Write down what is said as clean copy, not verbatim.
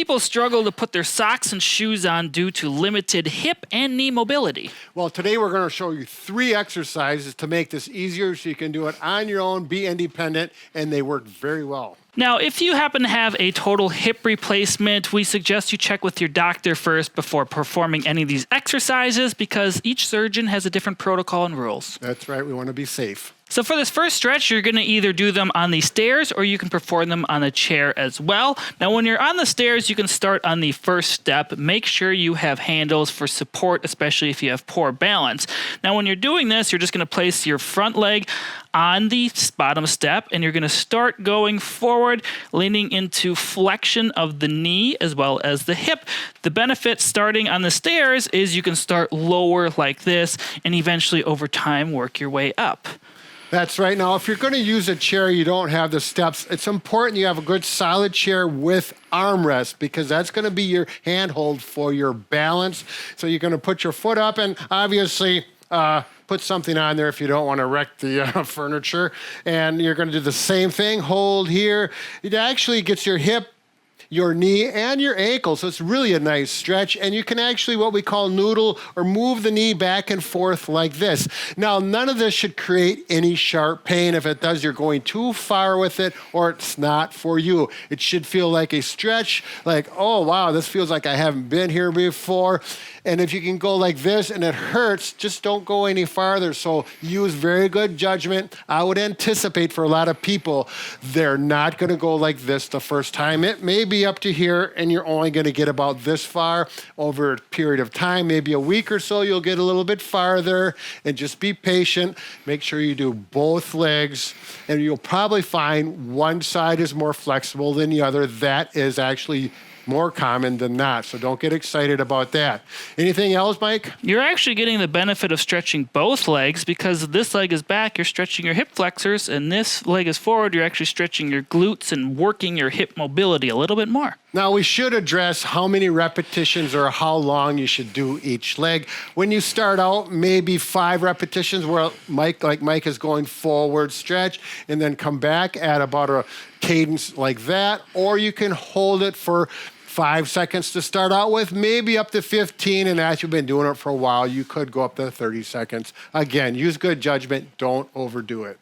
people struggle to put their socks and shoes on due to limited hip and knee mobility? Well, today we're going to show you 3 exercises to make this easier so you can do it on your own, be independent, and they work very well. Now, if you happen to have a total hip replacement, we suggest you check with your doctor first before performing any of these exercises because each surgeon has a different protocol and rules. That's right. We want to be safe. So for this first stretch, you're going to either do them on the stairs or you can perform them on a chair as well. Now, when you're on the stairs, you can start on the first step. Make sure you have handles for support, especially if you have poor balance. Now, when you're doing this, you're just going to place your front leg on the bottom step, and you're going to start going forward, leaning into flexion of the knee as well as the hip. The benefit starting on the stairs is you can start lower like this and eventually over time work your way up. That's right. Now, if you're going to use a chair, you don't have the steps, it's important you have a good solid chair with armrest because that's going to be your handhold for your balance. So you're going to put your foot up and obviously put something on there if you don't want to wreck the furniture. And you're going to do the same thing. Hold here. It actually gets your hip, your knee, and your ankle. So it's really a nice stretch. And you can actually what we call noodle or move the knee back and forth like this. Now, none of this should create any sharp pain. If it does, you're going too far with it or it's not for you. It should feel like a stretch, like, oh, wow, this feels like I haven't been here before. And if you can go like this and it hurts, just don't go any farther. So use very good judgment. I would anticipate for a lot of people, they're not going to go like this the first time. It may be up to here and you're only going to get about this far over a period of time, maybe a week or so, you'll get a little bit farther and just be patient. Make sure you do both legs and you'll probably find one side is more flexible than the other. That is actually more common than not, so don't get excited about that. Anything else, Mike? You're actually getting the benefit of stretching both legs because this leg is back, you're stretching your hip flexors, and this leg is forward, you're actually stretching your glutes and working your hip mobility a little bit more. Now, we should address how many repetitions or how long you should do each leg. When you start out, maybe 5 repetitions where Mike is going forward, stretch, and then come back at about a cadence like that, or you can hold it for 5 seconds to start out with, maybe up to 15, and as you've been doing it for a while, you could go up to 30 seconds. Again, use good judgment, don't overdo it.